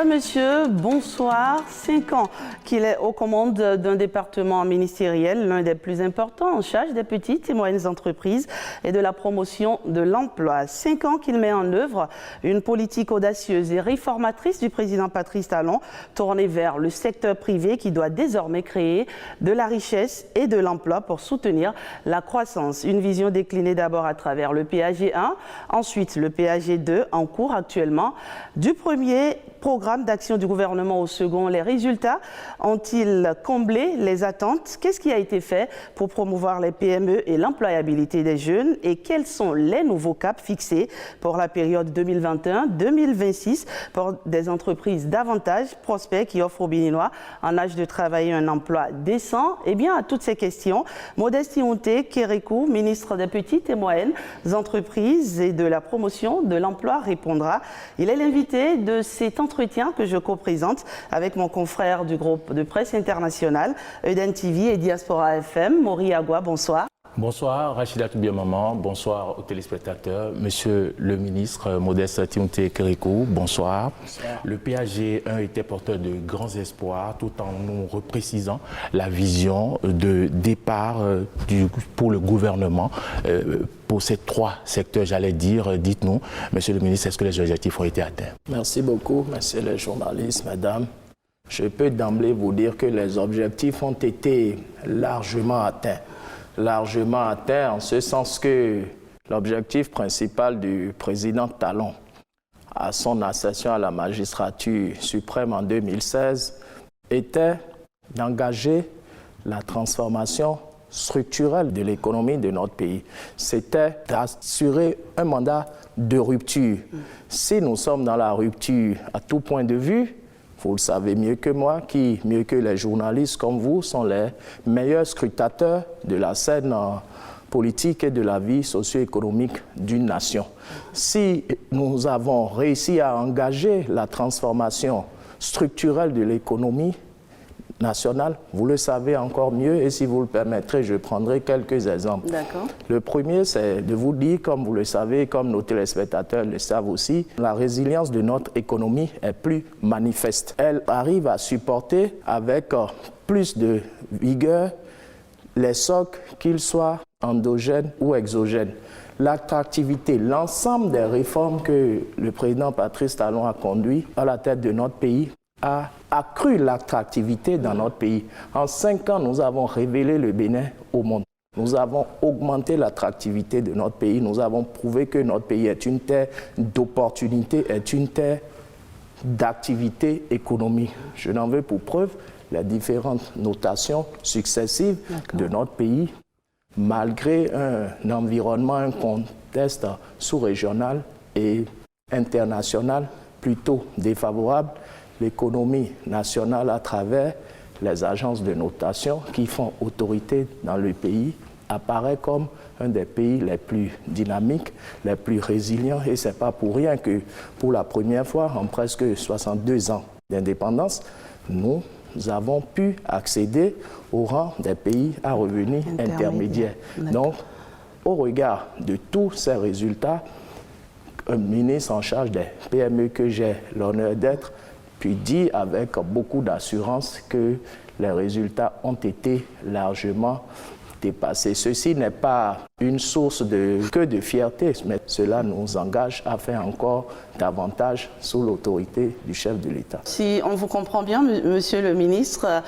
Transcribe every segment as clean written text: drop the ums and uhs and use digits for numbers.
monsieur, bonsoir. 5 ans qu'il est aux commandes d'un département ministériel, l'un des plus importants en charge des petites et moyennes entreprises et de la promotion de l'emploi. 5 ans qu'il met en œuvre une politique audacieuse et réformatrice du président Patrice Talon, tournée vers le secteur privé qui doit désormais créer de la richesse et de l'emploi pour soutenir la croissance. Une vision déclinée d'abord à travers le PAG 1, ensuite le PAG 2 en cours actuellement. Du premier programme d'action du gouvernement au second, les résultats ont-ils comblé les attentes? Qu'est-ce qui a été fait pour promouvoir les PME et l'employabilité des jeunes? Et quels sont les nouveaux caps fixés pour la période 2021-2026 pour des entreprises davantage prospères qui offrent aux Béninois en âge de travailler un emploi décent? Eh bien, à toutes ces questions, Modeste Ionté Kérékou, ministre des Petites et Moyennes Entreprises et de la Promotion de l'Emploi, répondra. Il est l'invité de cet entretien que je co-présente avec mon confrère du groupe de presse internationale, Eden TV et Diaspora FM, Maury Agua. Bonsoir. Bonsoir, Rachida Toubiamaman. Bonsoir aux téléspectateurs. Monsieur le ministre Modeste Tionté Kérékou, bonsoir. Bonsoir. Le PAG 1 était porteur de grands espoirs tout en nous reprécisant la vision de départ pour le gouvernement pour ces 3 secteurs, j'allais dire. Dites-nous, monsieur le ministre, est-ce que les objectifs ont été atteints? Merci beaucoup, messieurs les journalistes, mesdames. Je peux d'emblée vous dire que les objectifs ont été largement atteints. Largement atteint en ce sens que l'objectif principal du président Talon à son accession à la magistrature suprême en 2016 était d'engager la transformation structurelle de l'économie de notre pays. C'était d'assurer un mandat de rupture. Si nous sommes dans la rupture à tout point de vue, vous le savez mieux que moi, qui, mieux que les journalistes comme vous, sont les meilleurs scrutateurs de la scène politique et de la vie socio-économique d'une nation. Si nous avons réussi à engager la transformation structurelle de l'économie nationale, vous le savez encore mieux, et si vous le permettrez, je prendrai quelques exemples. Le premier, c'est de vous dire, comme vous le savez, comme nos téléspectateurs le savent aussi, la résilience de notre économie est plus manifeste. Elle arrive à supporter avec plus de vigueur les chocs, qu'ils soient endogènes ou exogènes. L'attractivité, l'ensemble des réformes que le président Patrice Talon a conduit à la tête de notre pays a accru l'attractivité dans notre pays. En 5 ans, nous avons révélé le Bénin au monde. Nous avons augmenté l'attractivité de notre pays. Nous avons prouvé que notre pays est une terre d'opportunités, est une terre d'activité économique. Je n'en veux pour preuve les différentes notations successives de notre pays, malgré un environnement, un contexte sous-régional et international plutôt défavorable. L'économie nationale, à travers les agences de notation qui font autorité dans le pays, apparaît comme un des pays les plus dynamiques, les plus résilients. Et ce n'est pas pour rien que, pour la première fois en presque 62 ans d'indépendance, nous avons pu accéder au rang des pays à revenus intermédiaires. Donc, au regard de tous ces résultats, un ministre en charge des PME que j'ai l'honneur d'être, puis dit avec beaucoup d'assurance que les résultats ont été largement dépassés. Ceci n'est pas une source que de fierté, mais cela nous engage à faire encore davantage sous l'autorité du chef de l'État. Si on vous comprend bien, monsieur le ministre,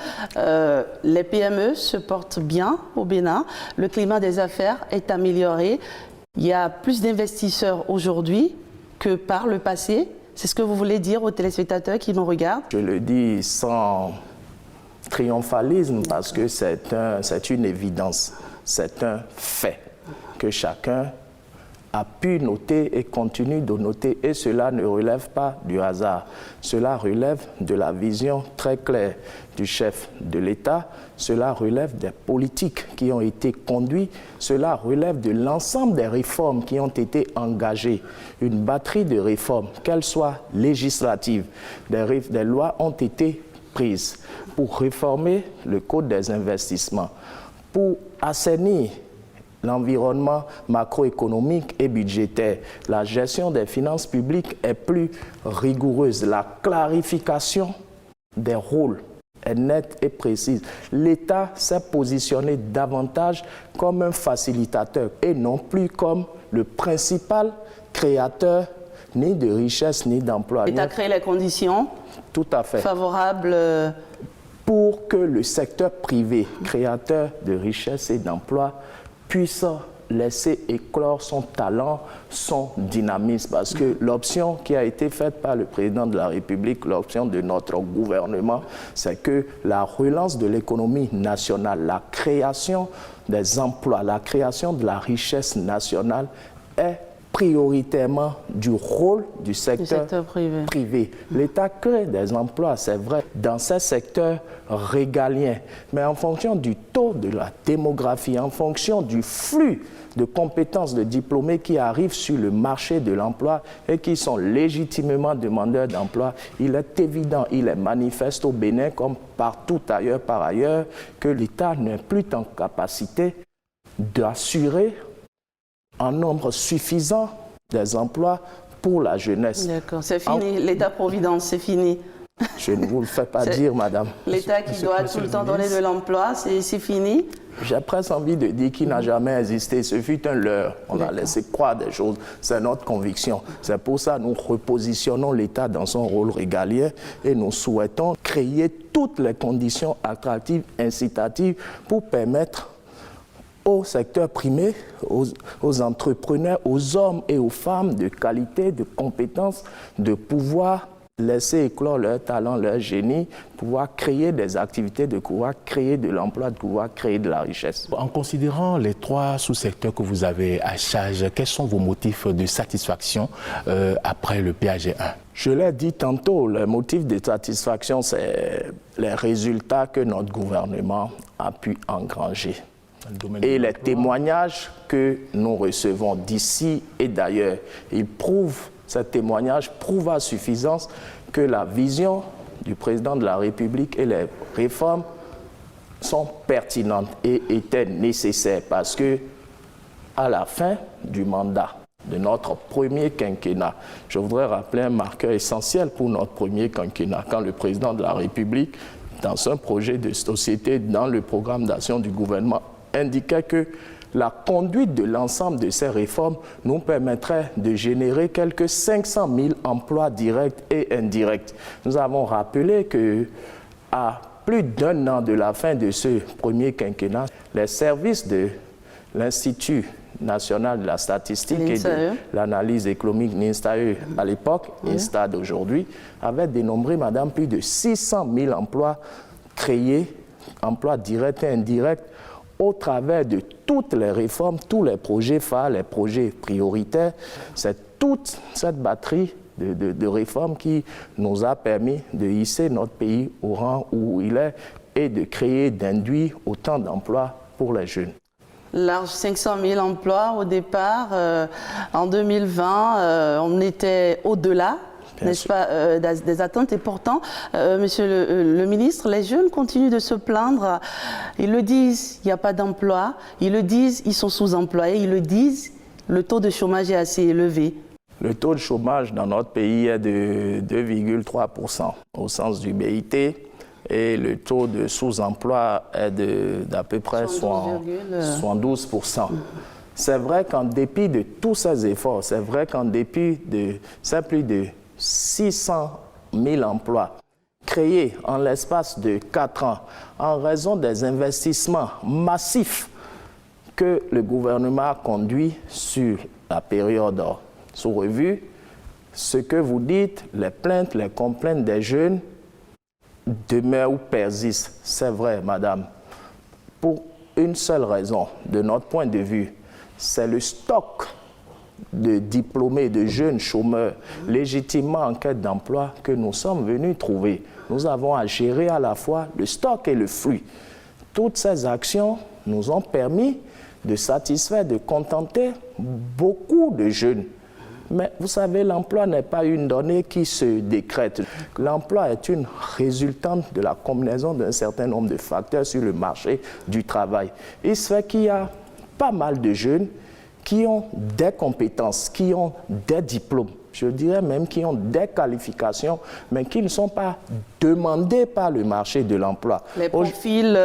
les PME se portent bien au Bénin, le climat des affaires est amélioré, il y a plus d'investisseurs aujourd'hui que par le passé. C'est ce que vous voulez dire aux téléspectateurs qui nous regardent? Je le dis sans triomphalisme parce que c'est une évidence, c'est un fait que chacun a pu noter et continue de noter, et cela ne relève pas du hasard. Cela relève de la vision très claire du chef de l'État, cela relève des politiques qui ont été conduites, cela relève de l'ensemble des réformes qui ont été engagées. Une batterie de réformes, qu'elles soient législatives, des lois ont été prises pour réformer le code des investissements, pour assainir l'environnement macroéconomique et budgétaire. La gestion des finances publiques est plus rigoureuse. La clarification des rôles est nette et précise. L'État s'est positionné davantage comme un facilitateur et non plus comme le principal créateur ni de richesse ni d'emploi. L'État crée les conditions tout à fait favorables pour que le secteur privé, créateur de richesse et d'emploi, puisse laisser éclore son talent, son dynamisme. Parce que l'option qui a été faite par le président de la République, l'option de notre gouvernement, c'est que la relance de l'économie nationale, la création des emplois, la création de la richesse nationale est prioritairement du rôle du secteur privé. L'État crée des emplois, c'est vrai, dans ces secteurs régaliens, mais en fonction du taux de la démographie, en fonction du flux de compétences de diplômés qui arrivent sur le marché de l'emploi et qui sont légitimement demandeurs d'emploi, il est évident, il est manifeste au Bénin comme partout ailleurs par ailleurs que l'État n'est plus en capacité d'assurer un nombre suffisant des emplois pour la jeunesse. D'accord, c'est fini. L'État-providence, c'est fini. Je ne vous le fais pas dire, madame. L'État qui doit tout le temps donner de l'emploi, c'est fini. J'ai presque envie de dire qu'il n'a jamais existé. Ce fut un leurre. On a laissé croire des choses. C'est notre conviction. C'est pour ça que nous repositionnons l'État dans son rôle régalien et nous souhaitons créer toutes les conditions attractives, incitatives pour permettre au secteur privé, aux entrepreneurs, aux hommes et aux femmes de qualité, de compétences, de pouvoir laisser éclore leur talent, leur génie, pouvoir créer des activités, de pouvoir créer de l'emploi, de pouvoir créer de la richesse. En considérant les 3 sous-secteurs que vous avez à charge, quels sont vos motifs de satisfaction après le PAG 1? Je l'ai dit tantôt, le motif de satisfaction, c'est les résultats que notre gouvernement a pu engranger. Et les témoignages que nous recevons d'ici et d'ailleurs, ces témoignages prouvent à suffisance que la vision du président de la République et les réformes sont pertinentes et étaient nécessaires parce que à la fin du mandat de notre premier quinquennat, je voudrais rappeler un marqueur essentiel pour notre premier quinquennat, quand le président de la République, dans un projet de société, dans le programme d'action du gouvernement, indiquait que la conduite de l'ensemble de ces réformes nous permettrait de générer quelques 500 000 emplois directs et indirects. Nous avons rappelé qu'à plus d'1 an de la fin de ce premier quinquennat, les services de l'Institut national de la statistique et de l'analyse économique, l'INSTAE à l'époque, INSTAD aujourd'hui, avaient dénombré, madame, plus de 600 000 emplois créés, emplois directs et indirects, au travers de toutes les réformes, tous les projets phares, les projets prioritaires. C'est toute cette batterie de réformes qui nous a permis de hisser notre pays au rang où il est et de créer, d'induire autant d'emplois pour les jeunes. Large 500 000 emplois au départ. En 2020, on était au-delà, n'est-ce pas, des attentes. Et pourtant, monsieur le ministre, les jeunes continuent de se plaindre. Ils le disent, il n'y a pas d'emploi. Ils le disent, ils sont sous-employés. Ils le disent, le taux de chômage est assez élevé. Le taux de chômage dans notre pays est de 2,3% au sens du BIT. Et le taux de sous-emploi est d'à peu près 72%. C'est vrai qu'en dépit de tous ces efforts, c'est vrai qu'en dépit de plus de 600 000 emplois créés en l'espace de 4 ans, en raison des investissements massifs que le gouvernement a conduits sur la période sous revue, ce que vous dites, les plaintes, les complaintes des jeunes, demeure ou persiste. C'est vrai, madame, pour une seule raison, de notre point de vue, c'est le stock de diplômés, de jeunes chômeurs légitimement en quête d'emploi que nous sommes venus trouver. Nous avons à gérer à la fois le stock et le flux. Toutes ces actions nous ont permis de satisfaire, de contenter beaucoup de jeunes. Mais vous savez, l'emploi n'est pas une donnée qui se décrète. L'emploi est une résultante de la combinaison d'un certain nombre de facteurs sur le marché du travail. Il se fait qu'il y a pas mal de jeunes qui ont des compétences, qui ont des diplômes, je dirais même qui ont des qualifications, mais qui ne sont pas demandés par le marché de l'emploi. Les profils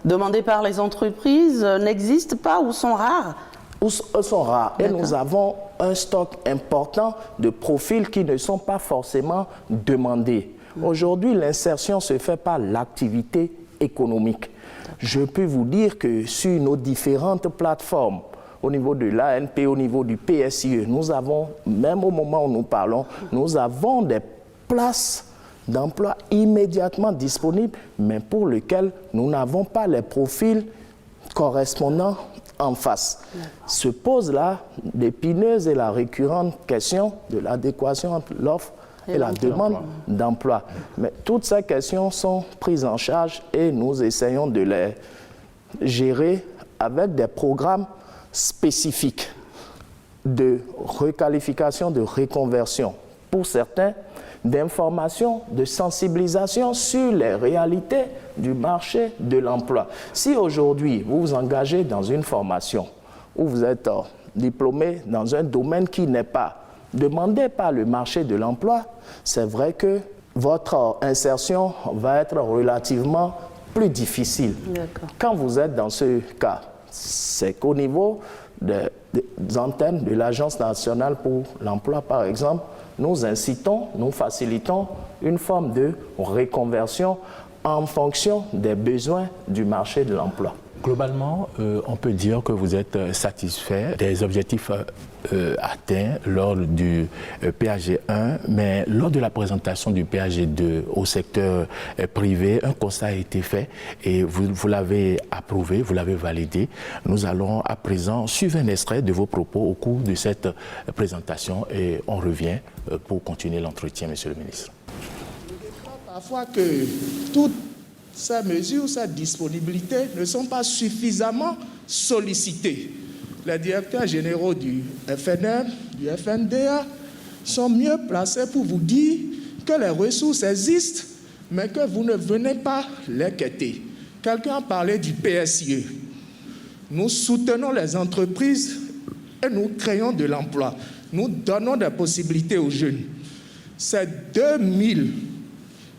demandés par les entreprises n'existent pas ou sont rares? Sont rares. Et nous avons un stock important de profils qui ne sont pas forcément demandés. Aujourd'hui, l'insertion se fait par l'activité économique. Je peux vous dire que sur nos différentes plateformes, au niveau de l'ANP, au niveau du PSIE, nous avons, même au moment où nous parlons, nous avons des places d'emploi immédiatement disponibles, mais pour lesquelles nous n'avons pas les profils correspondants en face. Se pose là l'épineuse et la récurrente question de l'adéquation entre l'offre et la demande d'emploi. Mais toutes ces questions sont prises en charge et nous essayons de les gérer avec des programmes spécifiques de requalification, de reconversion. Pour certains, d'information, de sensibilisation sur les réalités du marché de l'emploi. Si aujourd'hui, vous vous engagez dans une formation où vous êtes diplômé dans un domaine qui n'est pas demandé par le marché de l'emploi, c'est vrai que votre insertion va être relativement plus difficile. Quand vous êtes dans ce cas, c'est qu'au niveau des antennes de l'Agence nationale pour l'emploi, par exemple, nous incitons, nous facilitons une forme de reconversion en fonction des besoins du marché de l'emploi. Globalement, on peut dire que vous êtes satisfait des objectifs atteints lors du PAG 1, mais lors de la présentation du PAG 2 au secteur privé, un constat a été fait et vous l'avez approuvé, vous l'avez validé. Nous allons à présent suivre un extrait de vos propos au cours de cette présentation et on revient pour continuer l'entretien, Monsieur le ministre. Parfois que toutes ces mesures, ces disponibilités ne sont pas suffisamment sollicitées. Les directeurs généraux du FNM, du FNDA sont mieux placés pour vous dire que les ressources existent, mais que vous ne venez pas les quêter. Quelqu'un a parlé du PSIE. Nous soutenons les entreprises et nous créons de l'emploi. Nous donnons des possibilités aux jeunes. C'est 2000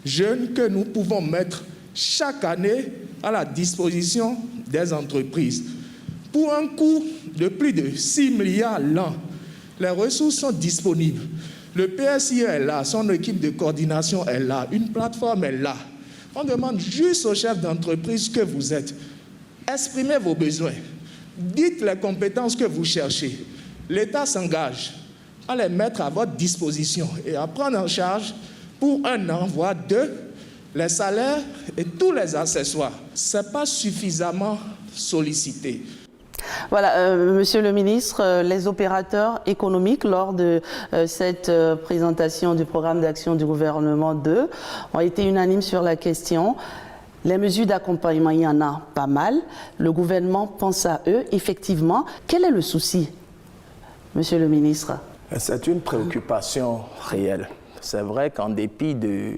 jeunes que nous pouvons mettre chaque année à la disposition des entreprises. Pour un coût de plus de 6 milliards l'an, les ressources sont disponibles. Le PSI est là, son équipe de coordination est là, une plateforme est là. On demande juste au chef d'entreprise que vous êtes. Exprimez vos besoins. Dites les compétences que vous cherchez. L'État s'engage à les mettre à votre disposition et à prendre en charge pour 1 an, voire 2, les salaires et tous les accessoires. Ce n'est pas suffisamment sollicité. Voilà, Monsieur le ministre, les opérateurs économiques, lors de cette présentation du programme d'action du gouvernement 2, ont été unanimes sur la question. Les mesures d'accompagnement, il y en a pas mal. Le gouvernement pense à eux. Effectivement, quel est le souci, Monsieur le ministre? C'est une préoccupation réelle. C'est vrai qu'en dépit de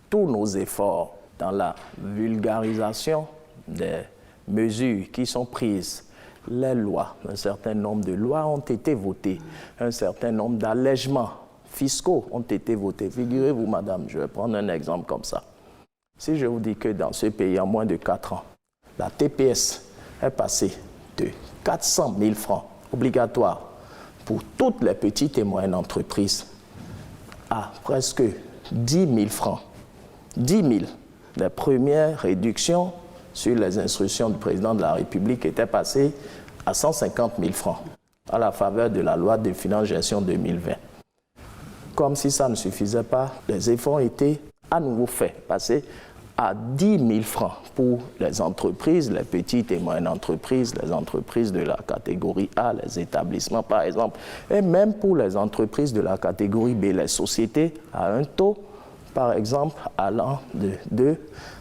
tous nos efforts dans la vulgarisation des mesures qui sont prises, les lois, un certain nombre de lois ont été votées, un certain nombre d'allègements fiscaux ont été votés. Figurez-vous, madame, je vais prendre un exemple comme ça. Si je vous dis que dans ce pays, en moins de 4 ans, la TPS est passée de 400 000 francs obligatoires pour toutes les petites et moyennes entreprises à presque 10 000 francs. 10 000. Les premières réductions sur les instructions du président de la République étaient passées à 150 000 francs à la faveur de la loi de finances gestion 2020. Comme si ça ne suffisait pas, les efforts ont été à nouveau faits, passés à 10 000 francs pour les entreprises, les petites et moyennes entreprises, les entreprises de la catégorie A, les établissements par exemple, et même pour les entreprises de la catégorie B, les sociétés à un taux, par exemple, allant de 2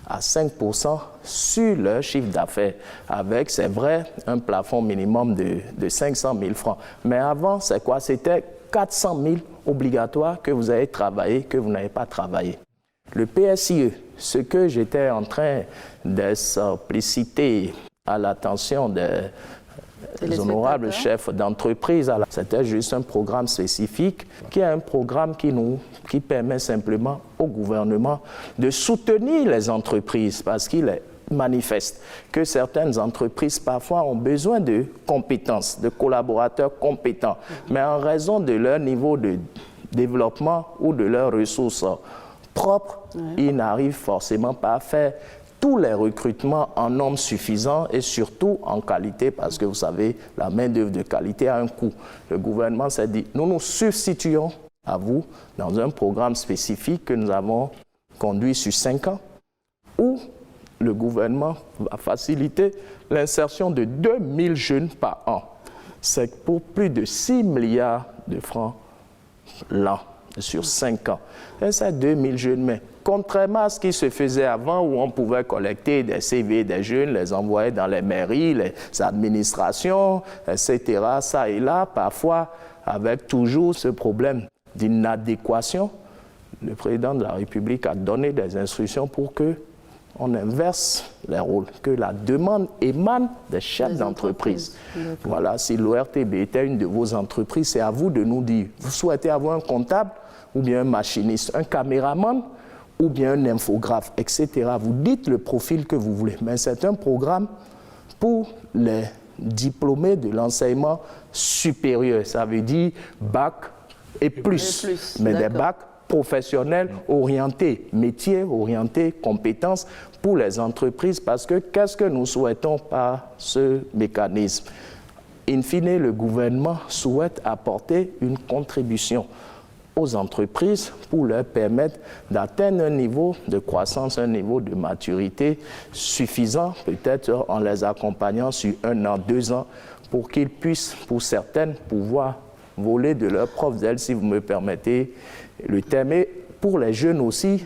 à 5% sur leur chiffre d'affaires, avec, c'est vrai, un plafond minimum de 500 000 francs. Mais avant, c'est quoi? C'était 400 000 obligatoires que vous avez travaillé, que vous n'avez pas travaillé. Le PSIE, ce que j'étais en train d'expliciter à l'attention des les honorables chefs d'entreprise. C'était juste un programme spécifique qui est un programme qui permet simplement au gouvernement de soutenir les entreprises parce qu'il est manifeste que certaines entreprises parfois ont besoin de compétences, de collaborateurs compétents, mais en raison de leur niveau de développement ou de leurs ressources propres, ils n'arrivent forcément pas à faire tous les recrutements en nombre suffisant et surtout en qualité, parce que vous savez, la main-d'œuvre de qualité a un coût. Le gouvernement s'est dit, nous nous substituons à vous dans un programme spécifique que nous avons conduit sur 5 ans, où le gouvernement va faciliter l'insertion de 2000 jeunes par an. C'est pour plus de 6 milliards de francs l'an sur 5 ans. Et c'est 2000 jeunes, mais contrairement à ce qui se faisait avant où on pouvait collecter des CV des jeunes, les envoyer dans les mairies, les administrations, etc., ça et là, parfois avec toujours ce problème d'inadéquation, le président de la République a donné des instructions pour que on inverse les rôles, que la demande émane des chefs d'entreprise. Voilà, si l'ORTB était une de vos entreprises, c'est à vous de nous dire, vous souhaitez avoir un comptable ou bien un machiniste, un caméraman ou bien un infographe, etc. Vous dites le profil que vous voulez, mais c'est un programme pour les diplômés de l'enseignement supérieur. Ça veut dire bac et plus. Mais des bacs professionnels orientés, métiers orientés, compétences pour les entreprises, parce que qu'est-ce que nous souhaitons par ce mécanisme? In fine, le gouvernement souhaite apporter une contribution aux entreprises pour leur permettre d'atteindre un niveau de croissance, un niveau de maturité suffisant, peut-être en les accompagnant sur 1 an, 2 ans, pour qu'ils puissent, pour certaines, pouvoir voler de leurs propres ailes, si vous me permettez le terme, et pour les jeunes aussi,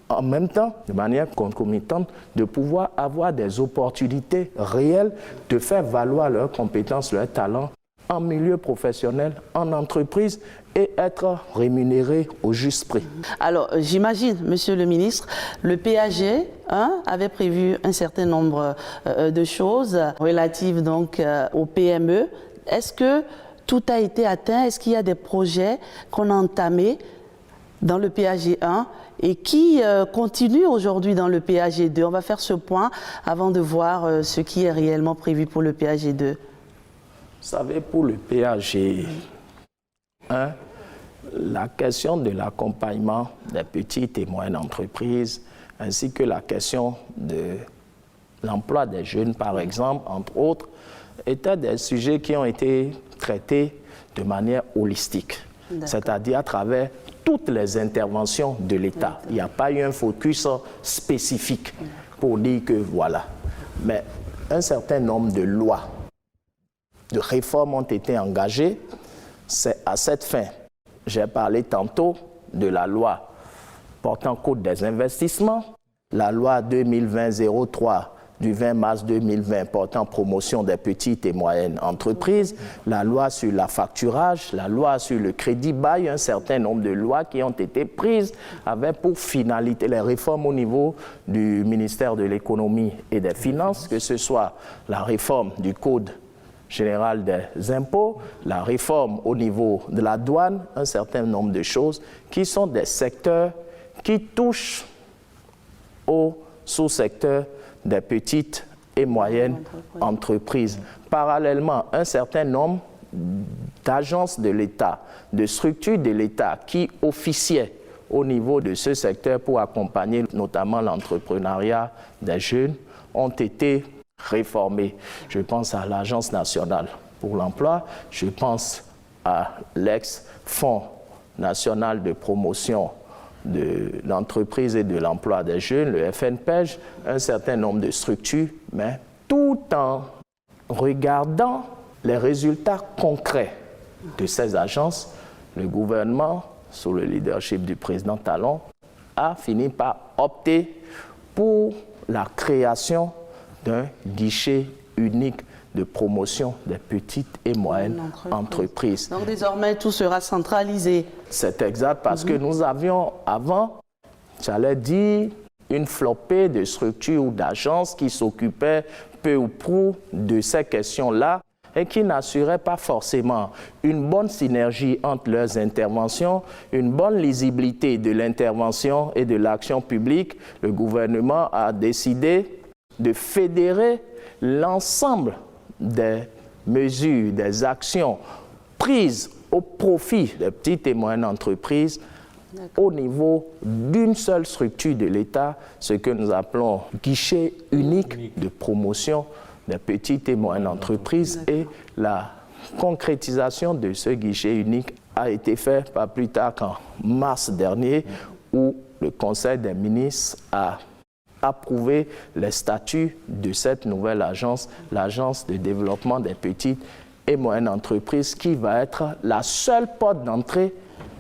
en même temps, de manière concomitante, de pouvoir avoir des opportunités réelles de faire valoir leurs compétences, leurs talents en milieu professionnel, en entreprise et être rémunérés au juste prix. Alors, j'imagine, Monsieur le ministre, le PAG avait prévu un certain nombre de choses relatives donc au PME. Est-ce que tout a été atteint? Est-ce qu'il y a des projets qu'on a entamés dans le PAG 1 et qui continuent aujourd'hui dans le PAG 2? On va faire ce point avant de voir ce qui est réellement prévu pour le PAG 2. Vous savez, pour le PAG 1, la question de l'accompagnement des petites et moyennes entreprises, ainsi que la question de l'emploi des jeunes, par exemple, entre autres, étaient des sujets qui ont été traités de manière holistique, c'est-à-dire à travers toutes les interventions de l'État. Il n'y a pas eu un focus spécifique pour dire que voilà. Mais un certain nombre de lois, de réformes ont été engagées. C'est à cette fin. J'ai parlé tantôt de la loi portant code des investissements, la loi 2020-03 du 20 mars 2020 portant promotion des petites et moyennes entreprises, la loi sur l'affacturage, la loi sur le crédit bail, un certain nombre de lois qui ont été prises avec pour finalité les réformes au niveau du ministère de l'économie et des finances, que ce soit la réforme du code général des impôts, la réforme au niveau de la douane, un certain nombre de choses qui sont des secteurs qui touchent au sous-secteur des petites et moyennes entreprises. Parallèlement, un certain nombre d'agences de l'État, de structures de l'État qui officiaient au niveau de ce secteur pour accompagner notamment l'entrepreneuriat des jeunes ont été réformées. Je pense à l'Agence nationale pour l'emploi, je pense à l'ex-Fonds national de promotion de l'entreprise et de l'emploi des jeunes, le FNPEJ, un certain nombre de structures, mais tout en regardant les résultats concrets de ces agences, le gouvernement, sous le leadership du président Talon, a fini par opter pour la création d'un guichet unique de promotion des petites et moyennes entreprises. Donc désormais, tout sera centralisé. C'est exact, parce que nous avions avant, j'allais dire, une flopée de structures ou d'agences qui s'occupaient peu ou prou de ces questions-là, et qui n'assuraient pas forcément une bonne synergie entre leurs interventions, une bonne lisibilité de l'intervention et de l'action publique, le gouvernement a décidé de fédérer l'ensemble des mesures, des actions prises au profit des petites et moyennes entreprises au niveau d'une seule structure de l'État, ce que nous appelons guichet unique de promotion des petites et moyennes entreprises. Et la concrétisation de ce guichet unique a été faite pas plus tard qu'en mars dernier, où le Conseil des ministres a approuvé les statuts de cette nouvelle agence, l'Agence de développement des petites et moyennes entreprises, qui va être la seule porte d'entrée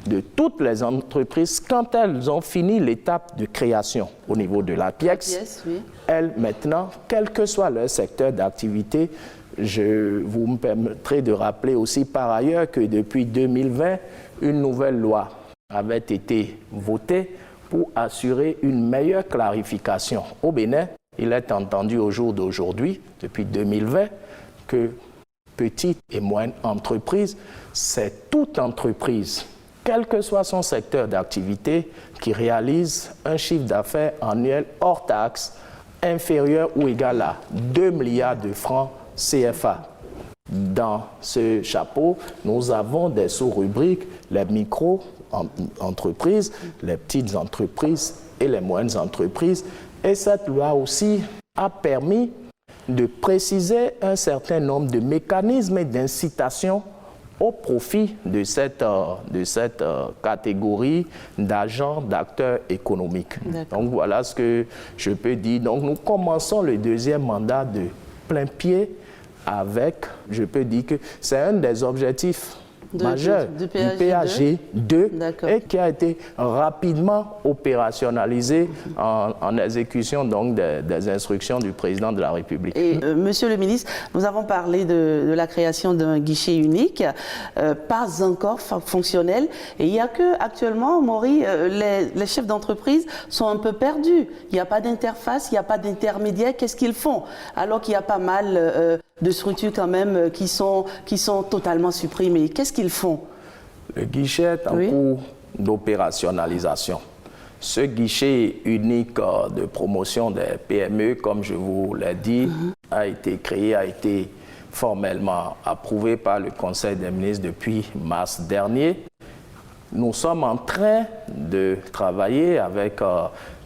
de toutes les entreprises quand elles ont fini l'étape de création au niveau de la PIEX. Oui. Elles, maintenant, quel que soit leur secteur d'activité, vous me permettrez de rappeler aussi par ailleurs que depuis 2020, une nouvelle loi avait été votée pour assurer une meilleure clarification. Au Bénin, il est entendu au jour d'aujourd'hui, depuis 2020, que petite et moyenne entreprise, c'est toute entreprise, quel que soit son secteur d'activité, qui réalise un chiffre d'affaires annuel hors taxe inférieur ou égal à 2 milliards de francs CFA. Dans ce chapeau, nous avons des sous-rubriques, les micro-entreprises, les petites entreprises et les moyennes entreprises. Et cette loi aussi a permis de préciser un certain nombre de mécanismes d'incitation au profit de cette catégorie d'agents, d'acteurs économiques. Donc voilà ce que je peux dire. Donc nous commençons le deuxième mandat de plein pied avec, je peux dire que c'est un des objectifs majeur du PAG 2 et qui a été rapidement opérationnalisé en exécution donc des instructions du président de la République. Et Monsieur le ministre, nous avons parlé de la création d'un guichet unique, pas encore fonctionnel, et il n'y a que actuellement, Maury, les chefs d'entreprise sont un peu perdus. Il n'y a pas d'interface, il n'y a pas d'intermédiaire. Qu'est-ce qu'ils font? Alors qu'il y a pas mal de structures quand même qui sont totalement supprimées. Qu'est-ce qu'ils font? Le guichet est en cours d'opérationnalisation. Ce guichet unique de promotion des PME, comme je vous l'ai dit, a été créé, a été formellement approuvé par le Conseil des ministres depuis mars dernier. Nous sommes en train de travailler avec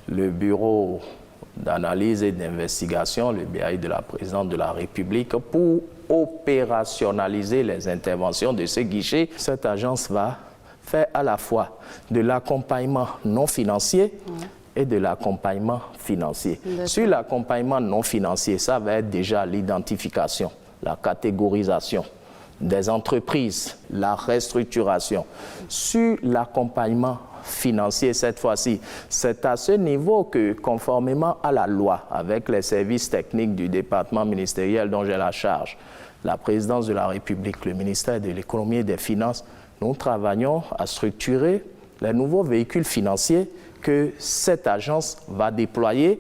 le bureau d'analyse et d'investigation, le BAI de la présidente de la République, pour opérationnaliser les interventions de ce guichet. Cette agence va faire à la fois de l'accompagnement non financier et de l'accompagnement financier. Sur l'accompagnement non financier, ça va être déjà l'identification, la catégorisation des entreprises, la restructuration. Sur l'accompagnement financier cette fois-ci, c'est à ce niveau que, conformément à la loi, avec les services techniques du département ministériel dont j'ai la charge, la présidence de la République, le ministère de l'économie et des finances, nous travaillons à structurer les nouveaux véhicules financiers que cette agence va déployer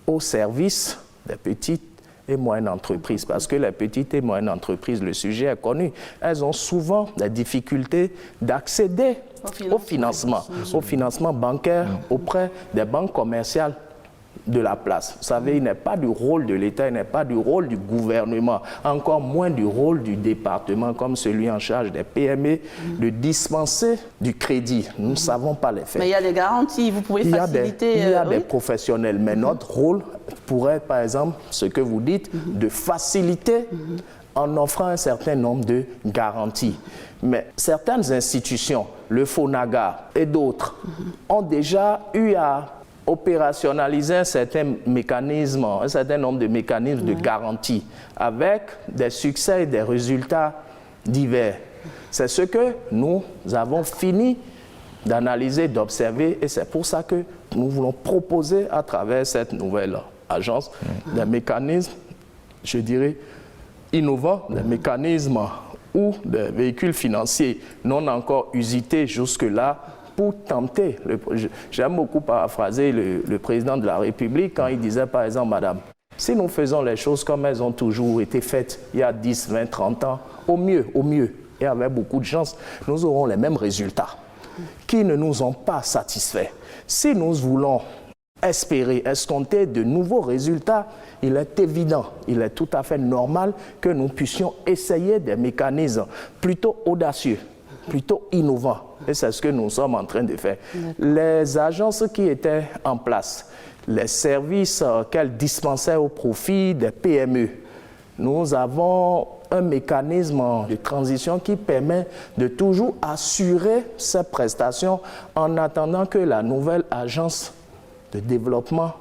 au service des petites et moyennes entreprises. Parce que les petites et moyennes entreprises, le sujet est connu, elles ont souvent des difficultés d'accéder au financement bancaire auprès des banques commerciales de la place. Vous savez, il n'est pas du rôle de l'État, il n'est pas du rôle du gouvernement, encore moins du rôle du département, comme celui en charge des PME, de dispenser du crédit. Nous ne savons pas les faire. Mais il y a des garanties, vous pouvez faciliter... Il y a des professionnels, mais notre rôle pourrait être, par exemple, ce que vous dites, de faciliter en offrant un certain nombre de garanties. Mais certaines institutions, le FONAGA et d'autres, ont déjà eu à opérationnaliser un certain nombre de mécanismes de garantie avec des succès et des résultats divers. C'est ce que nous avons fini d'analyser, d'observer, et c'est pour ça que nous voulons proposer à travers cette nouvelle agence des mécanismes, je dirais, innovants, des mécanismes ou des véhicules financiers non encore usités jusque-là pour tenter. J'aime beaucoup paraphraser le président de la République quand il disait par exemple, madame, Si nous faisons les choses comme elles ont toujours été faites il y a 10, 20, 30 ans, au mieux, et avec beaucoup de chance, nous aurons les mêmes résultats qui ne nous ont pas satisfaits. Si nous voulons espérer, escompter de nouveaux résultats, il est évident, il est tout à fait normal que nous puissions essayer des mécanismes plutôt audacieux, plutôt innovants. Et c'est ce que nous sommes en train de faire. Les agences qui étaient en place, les services qu'elles dispensaient au profit des PME, nous avons un mécanisme de transition qui permet de toujours assurer ces prestations en attendant que la nouvelle agence de développement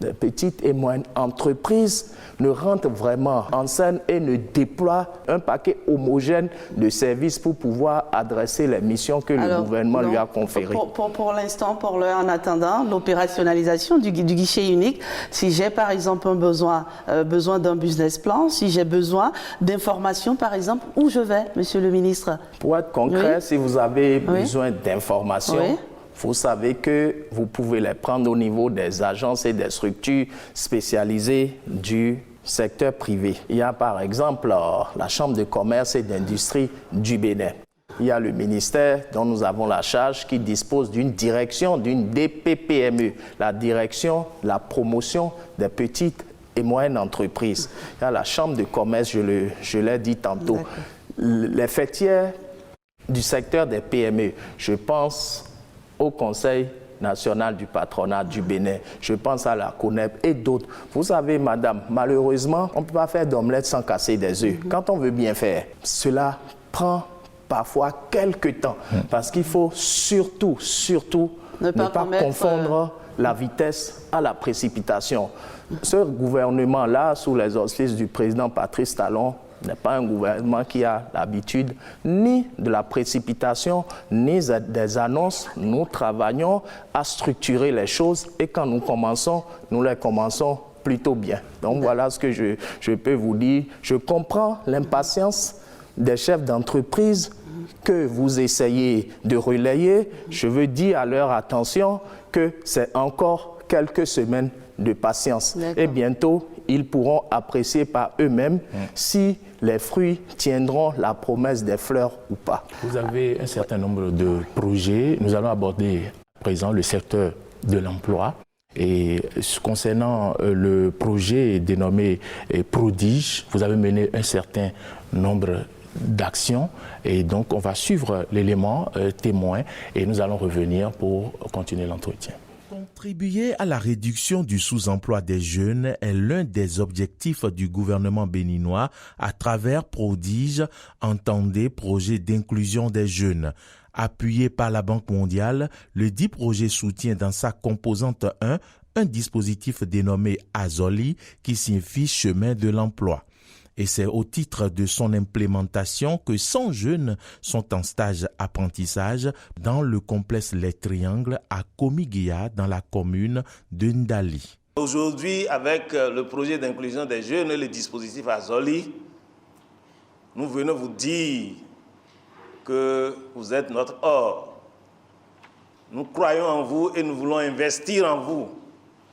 des petites et moyennes entreprises ne rentre vraiment en scène et ne déploie un paquet homogène de services pour pouvoir adresser les missions que le gouvernement lui a conférées. Pour l'instant, en attendant l'opérationnalisation du guichet unique, si j'ai par exemple un besoin d'un business plan, si j'ai besoin d'informations par exemple, où je vais, monsieur le ministre? Pour être concret, si vous avez besoin d'informations, vous savez que vous pouvez les prendre au niveau des agences et des structures spécialisées du secteur privé. Il y a par exemple la Chambre de commerce et d'industrie du Bénin. Il y a le ministère dont nous avons la charge qui dispose d'une direction, d'une DPPME, la direction, la promotion des petites et moyennes entreprises. Il y a la Chambre de commerce, je l'ai dit tantôt. Les fêtières du secteur des PME, je pense au Conseil national du patronat du Bénin, je pense à la CONEP et d'autres. Vous savez, madame, malheureusement, on ne peut pas faire d'omelette sans casser des œufs. Quand on veut bien faire, cela prend parfois quelques temps, parce qu'il faut surtout ne pas confondre la vitesse à la précipitation. Ce gouvernement-là, sous les auspices du président Patrice Talon, n'est pas un gouvernement qui a l'habitude ni de la précipitation, ni des annonces. Nous travaillons à structurer les choses et quand nous commençons, nous les commençons plutôt bien. Donc voilà ce que je peux vous dire. Je comprends l'impatience des chefs d'entreprise que vous essayez de relayer. Je veux dire à leur attention que c'est encore quelques semaines de patience. Et bientôt, ils pourront apprécier par eux-mêmes si les fruits tiendront la promesse des fleurs ou pas. Vous avez un certain nombre de projets. Nous allons aborder à présent le secteur de l'emploi. Et concernant le projet dénommé Prodige, vous avez mené un certain nombre d'actions et donc on va suivre l'élément témoin et nous allons revenir pour continuer l'entretien. Contribuer à la réduction du sous-emploi des jeunes est l'un des objectifs du gouvernement béninois à travers Prodige, entendez projet d'inclusion des jeunes. Appuyé par la Banque mondiale, le dit projet soutient dans sa composante 1 un dispositif dénommé Azoli qui signifie chemin de l'emploi. Et c'est au titre de son implémentation que 100 jeunes sont en stage apprentissage dans le complexe Les Triangles à Komiguia dans la commune de Ndali. Aujourd'hui, avec le projet d'inclusion des jeunes et le dispositif Azoli, nous venons vous dire que vous êtes notre or. Nous croyons en vous et nous voulons investir en vous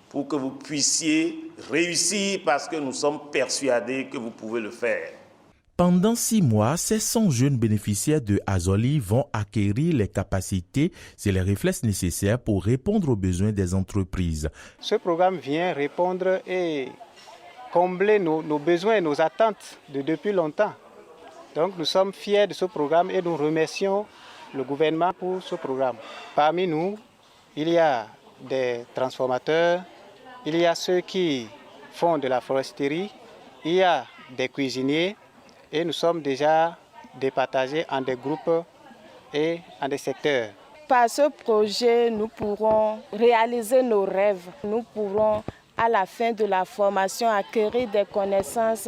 pour que vous puissiez réussir parce que nous sommes persuadés que vous pouvez le faire. Pendant 6 mois, ces 100 jeunes bénéficiaires de Azoli vont acquérir les capacités et les réflexes nécessaires pour répondre aux besoins des entreprises. Ce programme vient répondre et combler nos besoins et nos attentes depuis longtemps. Donc nous sommes fiers de ce programme et nous remercions le gouvernement pour ce programme. Parmi nous, il y a des transformateurs, il y a ceux qui font de la foresterie, il y a des cuisiniers et nous sommes déjà départagés en des groupes et en des secteurs. Par ce projet, nous pourrons réaliser nos rêves. Nous pourrons, à la fin de la formation, acquérir des connaissances.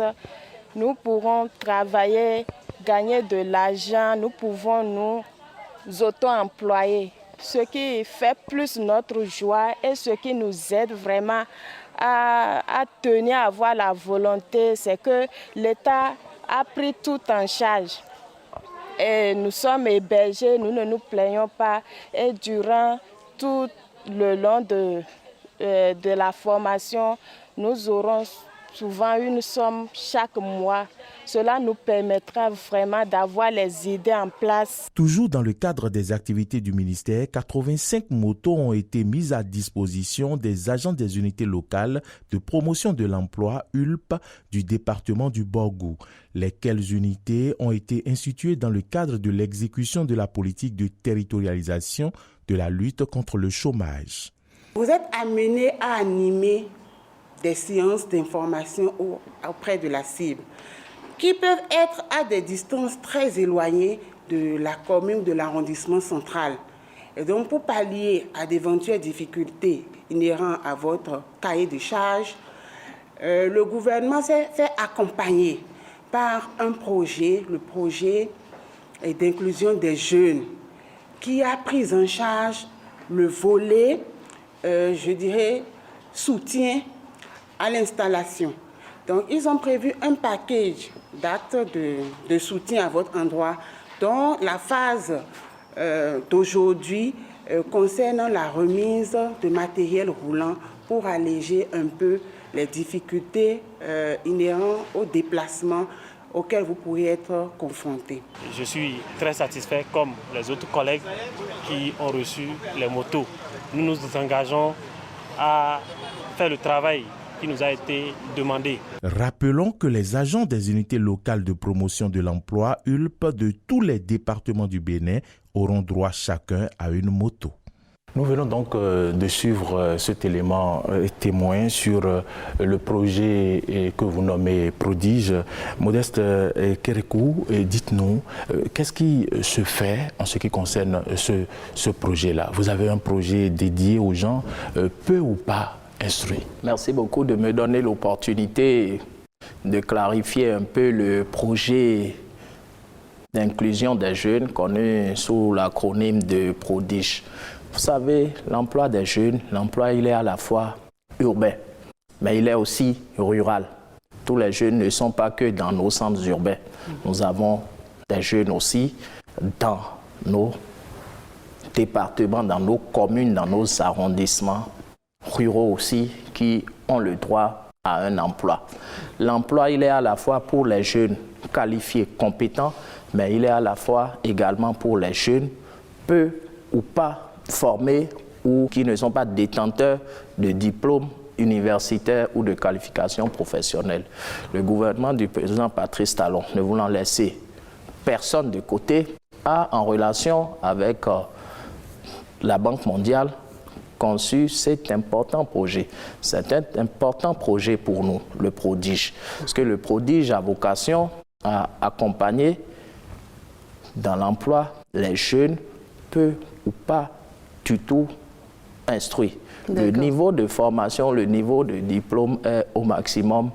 Nous pourrons travailler, gagner de l'argent. Nous pouvons nous auto-employer. Ce qui fait plus notre joie et ce qui nous aide vraiment à tenir à avoir la volonté, c'est que l'État a pris tout en charge. Et nous sommes hébergés, nous ne nous plaignons pas. Et durant tout le long de de la formation, nous aurons souvent une somme chaque mois. Cela nous permettra vraiment d'avoir les idées en place. Toujours dans le cadre des activités du ministère, 85 motos ont été mises à disposition des agents des unités locales de promotion de l'emploi ULP du département du Borgou. Lesquelles unités ont été instituées dans le cadre de l'exécution de la politique de territorialisation de la lutte contre le chômage. Vous êtes amenés à animer des séances d'information auprès de la cible, qui peuvent être à des distances très éloignées de la commune ou de l'arrondissement central. Et donc, pour pallier à d'éventuelles difficultés inhérentes à votre cahier de charges, le gouvernement s'est fait accompagner par un projet, le projet d'inclusion des jeunes, qui a pris en charge le volet, je dirais, soutien à l'installation. Donc, ils ont prévu un package d'actes de soutien à votre endroit, dont la phase d'aujourd'hui concerne la remise de matériel roulant pour alléger un peu les difficultés inhérentes au déplacement auxquels vous pourriez être confrontés. Je suis très satisfait, comme les autres collègues qui ont reçu les motos. Nous nous engageons à faire le travail qui nous a été demandé. Rappelons que les agents des unités locales de promotion de l'emploi ULP de tous les départements du Bénin auront droit chacun à une moto. Nous venons donc de suivre cet élément témoin sur le projet que vous nommez Prodige. Modeste Kérékou, dites-nous, qu'est-ce qui se fait en ce qui concerne ce projet-là? Vous avez un projet dédié aux gens, peu ou pas instruits? Merci beaucoup de me donner l'opportunité de clarifier un peu le projet d'inclusion des jeunes connu sous l'acronyme de Prodige. Vous savez, l'emploi des jeunes, l'emploi, il est à la fois urbain, mais il est aussi rural. Tous les jeunes ne sont pas que dans nos centres urbains. Nous avons des jeunes aussi dans nos départements, dans nos communes, dans nos arrondissements ruraux aussi, qui ont le droit à un emploi. L'emploi, il est à la fois pour les jeunes qualifiés, compétents, mais il est à la fois également pour les jeunes peu ou pas formés ou qui ne sont pas détenteurs de diplômes universitaires ou de qualifications professionnelles. Le gouvernement du président Patrice Talon, ne voulant laisser personne de côté, a en relation avec la Banque mondiale conçu cet important projet. C'est un important projet pour nous, le Prodige. Parce que le Prodige a vocation à accompagner dans l'emploi les jeunes peu ou pas du tout instruits. Le niveau de formation, le niveau de diplôme est au maximum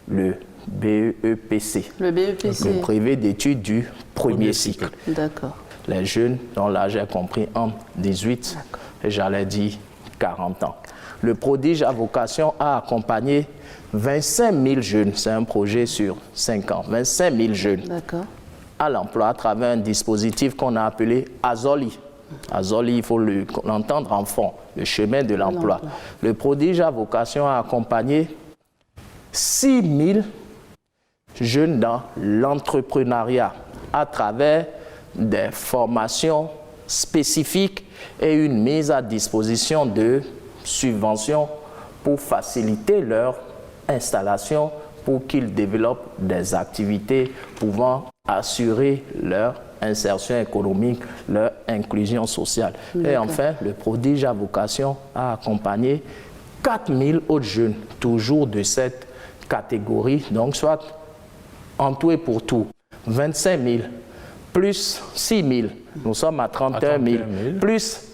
le BEPC. Le BEPC. Le brevet d'études du premier cycle. D'accord. Les jeunes dont l'âge est compris entre 18 et j'allais dire 40 ans. Le Prodige a vocation à accompagner 25 000 jeunes, c'est un projet sur 5 ans, 25 000 jeunes à l'emploi à travers un dispositif qu'on a appelé Azoli. Azoli, il faut l'entendre en fond, le chemin de l'emploi. Le Prodige a vocation à accompagner 6 000 jeunes dans l'entrepreneuriat à travers des formations spécifiques et une mise à disposition de subventions pour faciliter leur installation, pour qu'ils développent des activités pouvant assurer leur insertion économique, leur inclusion sociale. Et enfin, le Prodige a vocation à accompagner 4 000 autres jeunes, toujours de cette catégorie, donc soit en tout et pour tout, 25 000, plus 6 000, nous sommes à 31 000, plus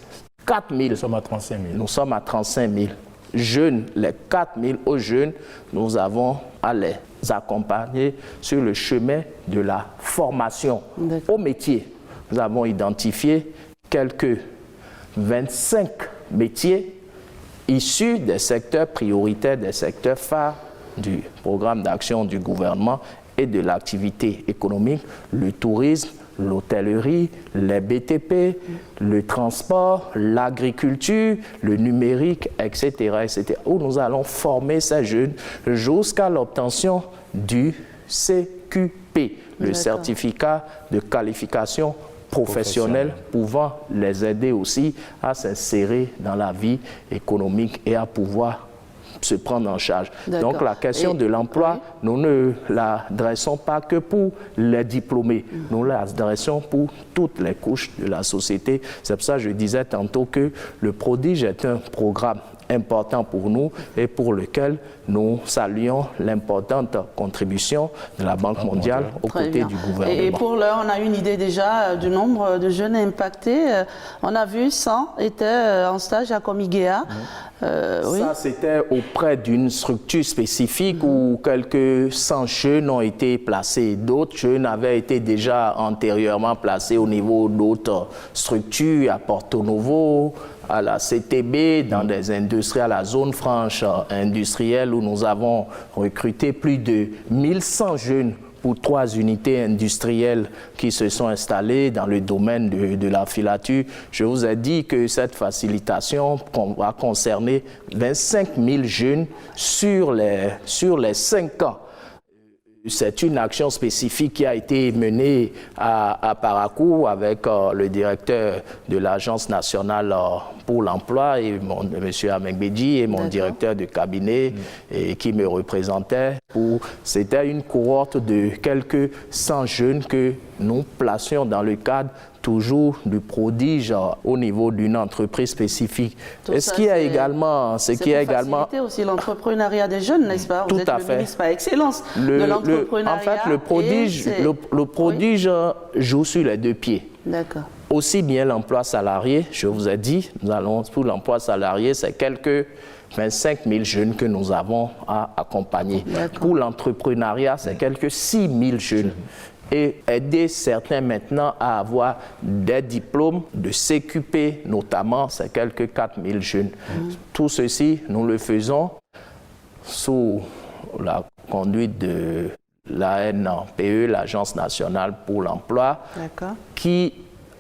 4 000, nous sommes à 35 000. Nous sommes à 35 000. Jeunes, les 4 000 aux jeunes, nous avons à les accompagner sur le chemin de la formation au métier. Nous avons identifié quelques 25 métiers issus des secteurs prioritaires, des secteurs phares du programme d'action du gouvernement et de l'activité économique, le tourisme, l'hôtellerie, les BTP, le transport, l'agriculture, le numérique, etc., etc., où nous allons former ces jeunes jusqu'à l'obtention du CQP, le certificat de qualification professionnelle pouvant les aider aussi à s'insérer dans la vie économique et à pouvoir se prendre en charge. Donc la question de l'emploi, nous ne l'adressons pas que pour les diplômés, nous l'adressons pour toutes les couches de la société. C'est pour ça que je disais tantôt que le Prodige est un programme important pour nous et pour lequel nous saluons l'importante contribution de la Banque mondiale aux côtés du gouvernement. Et pour l'heure, on a une idée déjà du nombre de jeunes impactés. On a vu 100 étaient en stage à Comiguéa. Ça, c'était auprès d'une structure spécifique où quelques 100 jeunes ont été placés. D'autres jeunes avaient été déjà antérieurement placés au niveau d'autres structures, à Porto Novo, à la CTB, dans des industries, à la zone franche industrielle où nous avons recruté plus de 1100 jeunes pour 3 unités industrielles qui se sont installées dans le domaine de la filature. Je vous ai dit que cette facilitation va concerner 25 000 jeunes sur les 5 ans. C'est une action spécifique qui a été menée à Parakou avec le directeur de l'Agence nationale pour l'emploi, M. Amengbedji, et mon directeur de cabinet qui me représentait. C'était une cohorte de quelques 100 jeunes que nous placions dans le cadre toujours du Prodige au niveau d'une entreprise spécifique. Ce qui est également... faciliter aussi l'entrepreneuriat des jeunes, n'est-ce pas? Vous êtes le ministre par excellence de l'entrepreneuriat. En fait, le Prodige joue sur les 2 pieds. D'accord. Aussi bien l'emploi salarié, je vous ai dit, nous allons pour l'emploi salarié, c'est quelques 25 000 jeunes que nous avons à accompagner. Pour l'entrepreneuriat, c'est quelques 6 000 jeunes. Et aider certains maintenant à avoir des diplômes de CQP, notamment, c'est quelques 4 000 jeunes. Tout ceci, nous le faisons sous la conduite de l'ANPE, l'Agence nationale pour l'emploi, qui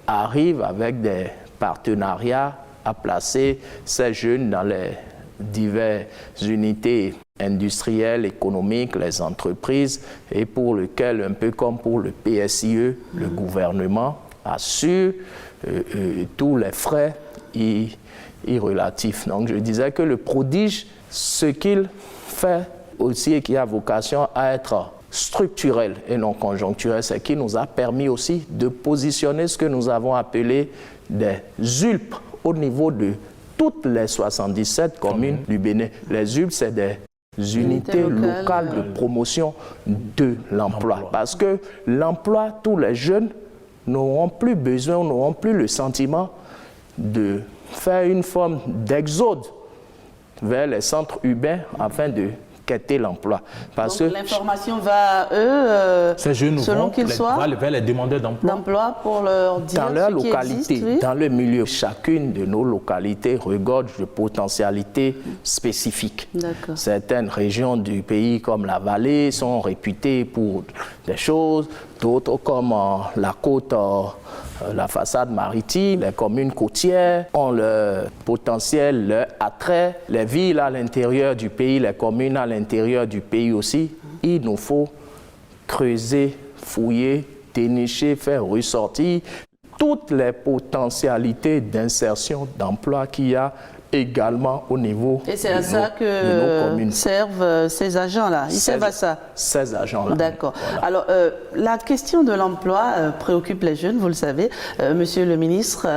arrive avec des partenariats à placer ces jeunes dans les diverses unités industrielles, économiques, les entreprises, et pour lequel, un peu comme pour le PSIE, le gouvernement assure tous les frais relatifs. Donc je disais que le Prodige, ce qu'il fait aussi et qui a vocation à être structurel et non conjoncturel, c'est qu'il nous a permis aussi de positionner ce que nous avons appelé des ULP au niveau de toutes les 77 communes du Bénin. Les ULP, c'est des unités locales de promotion de l'emploi. Parce que l'emploi, tous les jeunes n'auront plus besoin, n'auront plus le sentiment de faire une forme d'exode vers les centres urbains afin de quitter l'emploi. Parce donc l'information va à eux, selon qu'ils soient, vers les demandeurs d'emploi pour leur dire dans leur localité, dans le milieu. Chacune de nos localités regorge de potentialités spécifiques. Certaines régions du pays, comme la vallée, sont réputées pour des choses, d'autres comme la côte, la façade maritime, les communes côtières ont leur potentiel, leur attrait. Les villes à l'intérieur du pays, les communes à l'intérieur du pays aussi. Il nous faut creuser, fouiller, dénicher, faire ressortir toutes les potentialités d'insertion d'emploi qu'il y a également au niveau et c'est à ça que servent ces agents-là. Ils servent à ça. Ces agents-là. D'accord. Voilà. Alors, la question de l'emploi préoccupe les jeunes, vous le savez, monsieur le ministre.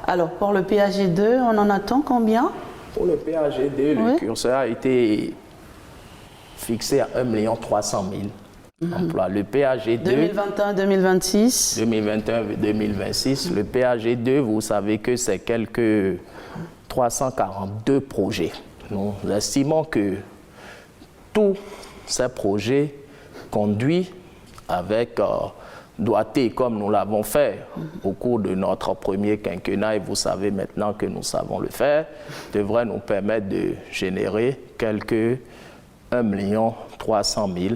Alors, pour le PAG2, on en attend combien? Pour le PAG2, le curseur a été fixé à 1 300 000 emplois. Le PAG2... 2021-2026. 2021-2026. Le PAG2, vous savez que c'est quelques 342 projets. Nous estimons que tous ces projets conduits avec doigté, comme nous l'avons fait au cours de notre premier quinquennat, et vous savez maintenant que nous savons le faire, devraient nous permettre de générer quelques 1 300 000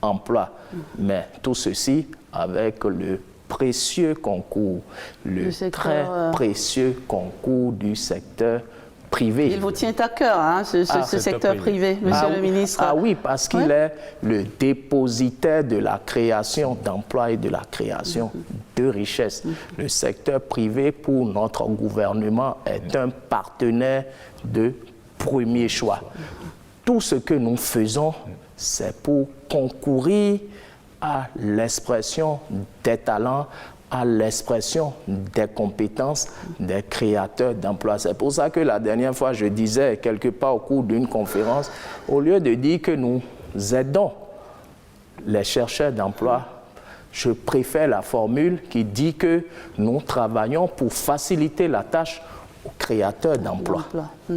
emplois. Mais tout ceci avec le précieux concours, le très précieux concours du secteur privé. Il vous tient à cœur, hein, ce secteur privé, monsieur le ministre. Ah oui, parce qu'il est le dépositaire de la création d'emplois et de la création de richesses. Le secteur privé, pour notre gouvernement, est un partenaire de premier choix. Tout ce que nous faisons, c'est pour concourir à l'expression des talents, à l'expression des compétences des créateurs d'emplois. C'est pour ça que la dernière fois, je disais quelque part au cours d'une conférence, au lieu de dire que nous aidons les chercheurs d'emploi, je préfère la formule qui dit que nous travaillons pour faciliter la tâche aux créateurs d'emplois.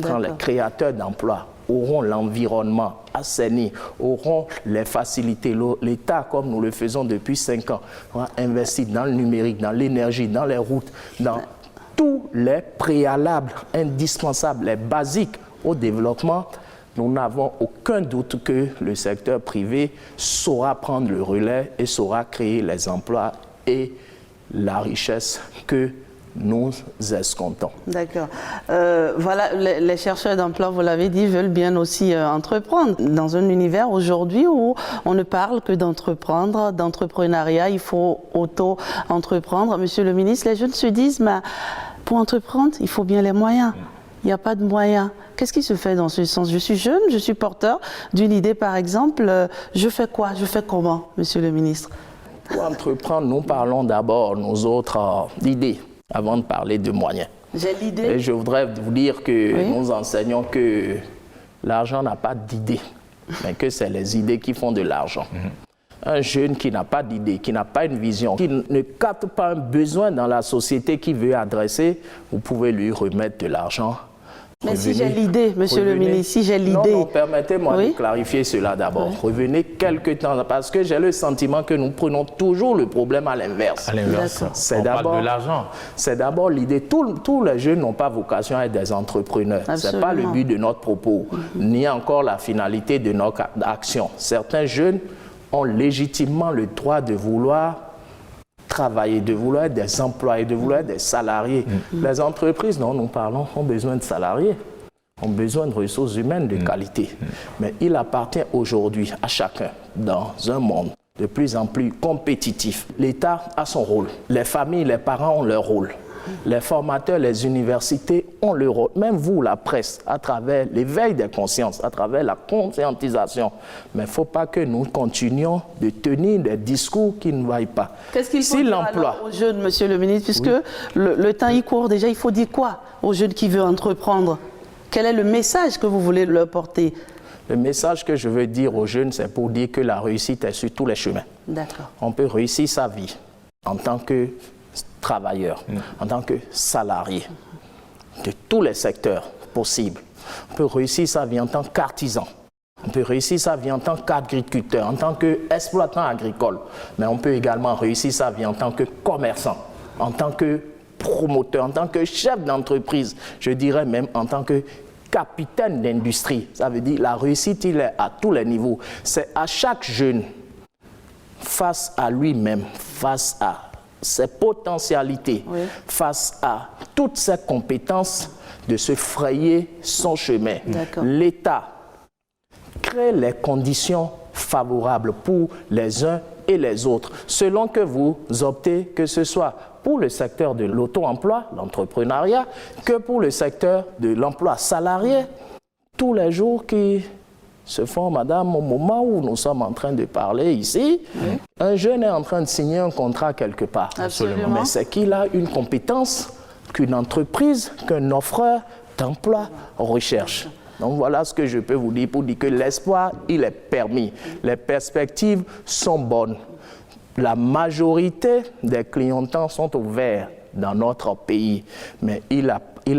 Quand les créateurs d'emplois auront l'environnement assaini, auront les facilités. L'État, comme nous le faisons depuis 5 ans, va investir dans le numérique, dans l'énergie, dans les routes, dans tous les préalables indispensables, les basiques au développement. Nous n'avons aucun doute que le secteur privé saura prendre le relais et saura créer les emplois et la richesse que nous escomptons. D'accord. Voilà, les chercheurs d'emploi, vous l'avez dit, veulent bien aussi entreprendre. Dans un univers aujourd'hui où on ne parle que d'entreprendre, d'entrepreneuriat, il faut auto-entreprendre. Monsieur le ministre, les jeunes se disent, mais pour entreprendre, il faut bien les moyens. Il n'y a pas de moyens. Qu'est-ce qui se fait dans ce sens? Je suis jeune, je suis porteur d'une idée, par exemple. Je fais quoi? Je fais comment, monsieur le ministre? Pour entreprendre, nous parlons d'abord, nous autres, d'idées, avant de parler de moyens. J'ai l'idée. Et je voudrais vous dire que nous enseignons que l'argent n'a pas d'idée, mais que c'est les idées qui font de l'argent. Un jeune qui n'a pas d'idée, qui n'a pas une vision, qui ne capte pas un besoin dans la société qu'il veut adresser, vous pouvez lui remettre de l'argent. Mais si j'ai l'idée, monsieur le ministre, si j'ai l'idée... Non, permettez-moi de clarifier cela d'abord. Revenez quelque temps, parce que j'ai le sentiment que nous prenons toujours le problème à l'inverse. À l'inverse, on parle de l'argent. C'est d'abord l'idée. Tous les jeunes n'ont pas vocation à être des entrepreneurs. Ce n'est pas le but de notre propos, ni encore la finalité de notre action. Certains jeunes ont légitimement le droit de vouloir travailler, de vouloir être des employés, de vouloir être des salariés. Les entreprises dont nous parlons ont besoin de salariés, ont besoin de ressources humaines de qualité. Mais il appartient aujourd'hui à chacun, dans un monde de plus en plus compétitif. L'État a son rôle, les familles, les parents ont leur rôle. Les formateurs, les universités ont leur rôle. Même vous, la presse, à travers l'éveil des consciences, à travers la conscientisation. Mais il ne faut pas que nous continuions de tenir des discours qui ne vaillent pas. Qu'est-ce qu'il faut dire alors aux jeunes, monsieur le ministre, puisque le temps y court déjà, il faut dire quoi aux jeunes qui veulent entreprendre? Quel est le message que vous voulez leur porter? Le message que je veux dire aux jeunes, c'est pour dire que la réussite est sur tous les chemins. D'accord. On peut réussir sa vie en tant que travailleur, en tant que salarié, de tous les secteurs possibles. On peut réussir sa vie en tant qu'artisan. On peut réussir sa vie en tant qu'agriculteur, en tant qu'exploitant agricole. Mais on peut également réussir sa vie en tant que commerçant, en tant que promoteur, en tant que chef d'entreprise. Je dirais même en tant que capitaine d'industrie. Ça veut dire la réussite, il est à tous les niveaux. C'est à chaque jeune, face à lui-même, face à ses potentialités, face à toutes ses compétences, de se frayer son chemin. L'État crée les conditions favorables pour les uns et les autres, selon que vous optez, que ce soit pour le secteur de l'auto-emploi, l'entrepreneuriat, que pour le secteur de l'emploi salarié. Tous les jours qui se font, madame, au moment où nous sommes en train de parler ici, un jeune est en train de signer un contrat quelque part. Absolument. Mais c'est qu'il a une compétence qu'une entreprise, qu'un offreur d'emploi recherche. Donc voilà ce que je peux vous dire pour dire que l'espoir, il est permis. Les perspectives sont bonnes. La majorité des clientants sont ouverts dans notre pays, mais il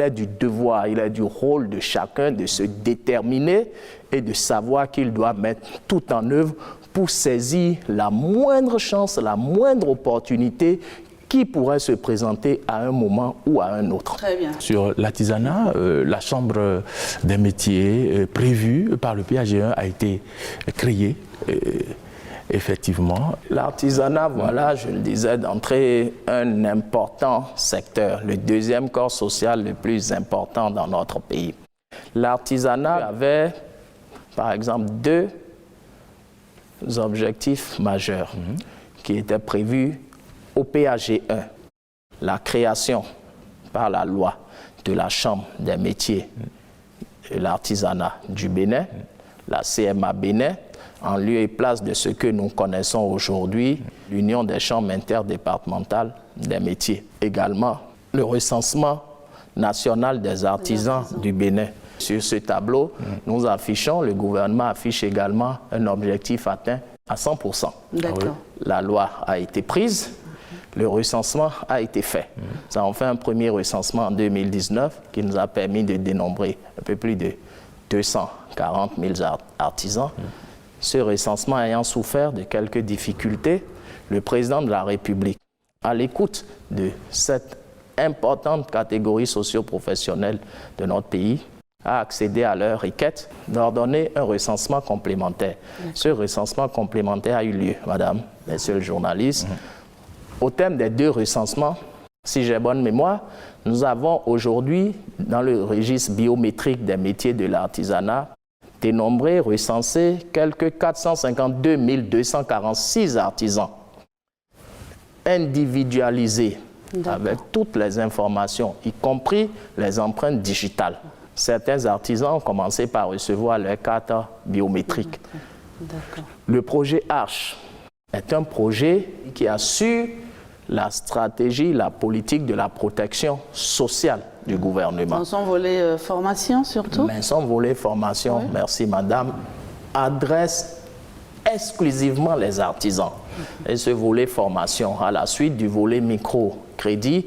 est du devoir, il est du rôle de chacun de se déterminer et de savoir qu'il doit mettre tout en œuvre pour saisir la moindre chance, la moindre opportunité qui pourrait se présenter à un moment ou à un autre. Très bien. Sur l'artisanat, la Chambre des métiers prévue par le PAG1 a été créée. Effectivement. L'artisanat, voilà, je le disais d'entrée, un important secteur, le deuxième corps social le plus important dans notre pays. L'artisanat avait, par exemple, deux objectifs majeurs qui étaient prévus au PAG 1. La création par la loi de la Chambre des métiers et l'artisanat du Bénin, la CMA Bénin, en lieu et place de ce que nous connaissons aujourd'hui, l'Union des chambres interdépartementales des métiers. Également, le recensement national des artisans du Bénin. Sur ce tableau, nous affichons, le gouvernement affiche également un objectif atteint à 100%. D'accord. La loi a été prise, le recensement a été fait. Ça en fait un premier recensement en 2019 qui nous a permis de dénombrer un peu plus de 240 000 artisans. Ce recensement ayant souffert de quelques difficultés, le président de la République, à l'écoute de cette importante catégorie socio-professionnelle de notre pays, a accédé à leur requête d'ordonner un recensement complémentaire. Ce recensement complémentaire a eu lieu, madame, messieurs les journalistes. Au terme des deux recensements, si j'ai bonne mémoire, nous avons aujourd'hui, dans le registre biométrique des métiers de l'artisanat, dénombré, recensé quelques 452 246 artisans individualisés avec toutes les informations, y compris les empreintes digitales. Certains artisans ont commencé par recevoir leur carte biométrique. Le projet ARCHE est un projet qui assure la stratégie, la politique de la protection sociale du gouvernement. Dans son volet formation surtout? Mais son volet formation, oui. Merci madame, adresse exclusivement les artisans. Et ce volet formation, à la suite du volet microcrédit,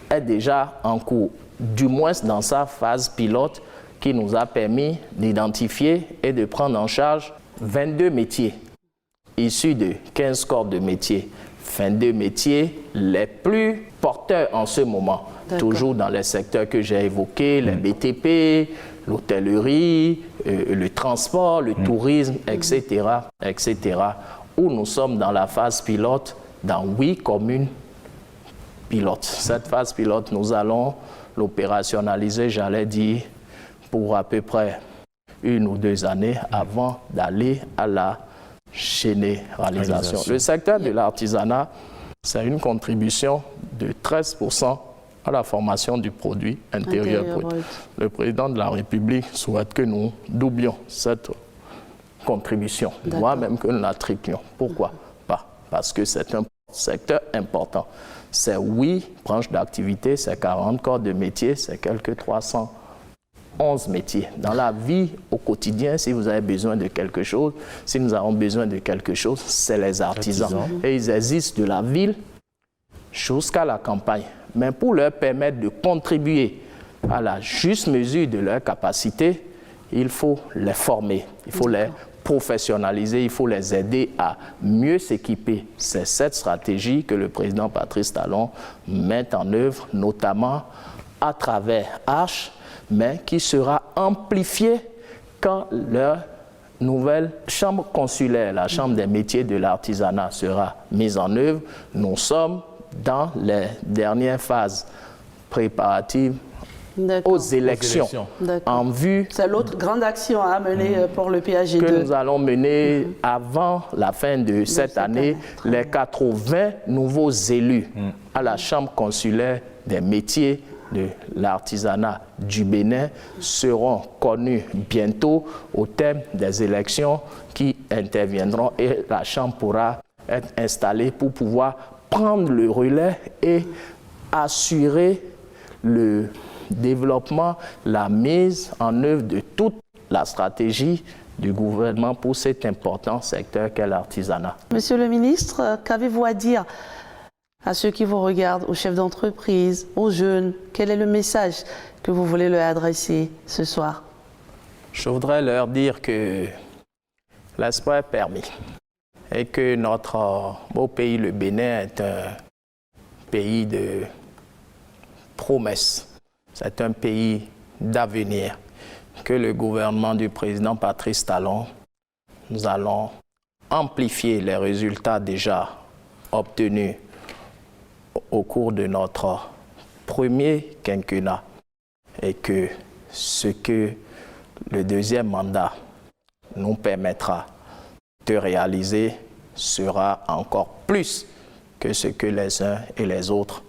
est déjà en cours, du moins dans sa phase pilote, qui nous a permis d'identifier et de prendre en charge 22 métiers issus de 15 corps de métiers. 22 métiers les plus porteurs en ce moment, toujours dans les secteurs que j'ai évoqués, les BTP, l'hôtellerie, le transport, le tourisme, etc., etc., où nous sommes dans la phase pilote dans 8 communes pilotes. Cette phase pilote, nous allons l'opérationnaliser, j'allais dire, pour à peu près 1 ou 2 années avant d'aller à la généralisation. Le secteur de l'artisanat, c'est une contribution de 13% à la formation du produit intérieur brut. Le président de la République souhaite que nous doublions cette contribution, voire même que nous la triplions. Pourquoi pas? Parce que c'est un secteur important. C'est 8 branches d'activité, c'est 40 corps de métier, c'est quelques 311 métiers. Dans la vie au quotidien, si vous avez besoin de quelque chose, si nous avons besoin de quelque chose, c'est les artisans. Et ils existent de la ville jusqu'à la campagne. Mais pour leur permettre de contribuer à la juste mesure de leur capacité, il faut les former, il faut les professionnaliser, il faut les aider à mieux s'équiper. C'est cette stratégie que le président Patrice Talon met en œuvre, notamment à travers ARCHE, mais qui sera amplifiée quand leur nouvelle chambre consulaire, la chambre des métiers de l'artisanat, sera mise en œuvre. Nous sommes dans les dernières phases préparatives aux élections. En vue. C'est l'autre grande action à mener pour le PAG2. Que nous allons mener avant la fin de cette année, les 80 nouveaux élus à la chambre consulaire des métiers de l'artisanat du Bénin seront connus bientôt au terme des élections qui interviendront et la chambre pourra être installée pour pouvoir prendre le relais et assurer le développement, la mise en œuvre de toute la stratégie du gouvernement pour cet important secteur qu'est l'artisanat. Monsieur le ministre, qu'avez-vous à dire à ceux qui vous regardent, aux chefs d'entreprise, aux jeunes? Quel est le message que vous voulez leur adresser ce soir? Je voudrais leur dire que l'espoir est permis et que notre beau pays, le Bénin, est un pays de promesses. C'est un pays d'avenir que le gouvernement du président Patrice Talon, nous allons amplifier les résultats déjà obtenus au cours de notre premier quinquennat et que ce que le deuxième mandat nous permettra de réaliser sera encore plus que ce que les uns et les autres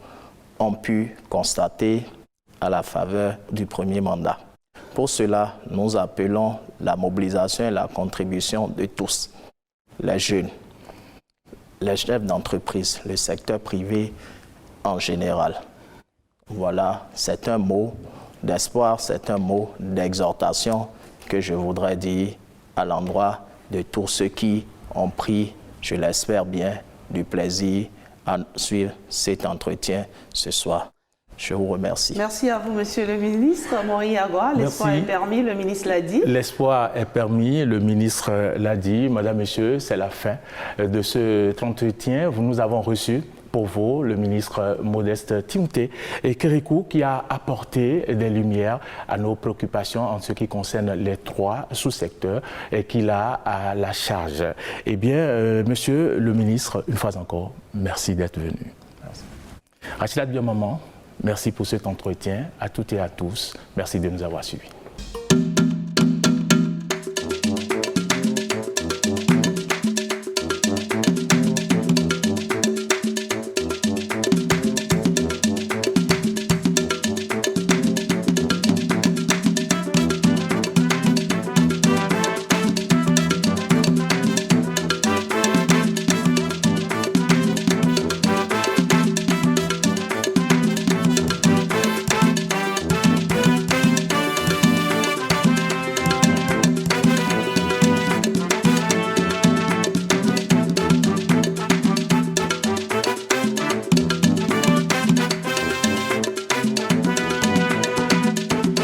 ont pu constater à la faveur du premier mandat. Pour cela, nous appelons la mobilisation et la contribution de tous, les jeunes, les chefs d'entreprise, le secteur privé en général. Voilà, c'est un mot d'espoir, c'est un mot d'exhortation que je voudrais dire à l'endroit de tous ceux qui ont pris, je l'espère bien, du plaisir à suivre cet entretien ce soir. Je vous remercie. Merci à vous, Monsieur le ministre. Maurice Agua, l'espoir est permis, le ministre l'a dit. L'espoir est permis, le ministre l'a dit. Madame, Messieurs, c'est la fin de cet entretien. Nous avons reçu pour vous le ministre Modeste Timothée Kérékou qui a apporté des lumières à nos préoccupations en ce qui concerne les 3 sous-secteurs qu'il a à la charge. Eh bien, Monsieur le ministre, une fois encore, merci d'être venu. Merci. Rachida Biamaman, merci pour cet entretien. À toutes et à tous, merci de nous avoir suivis.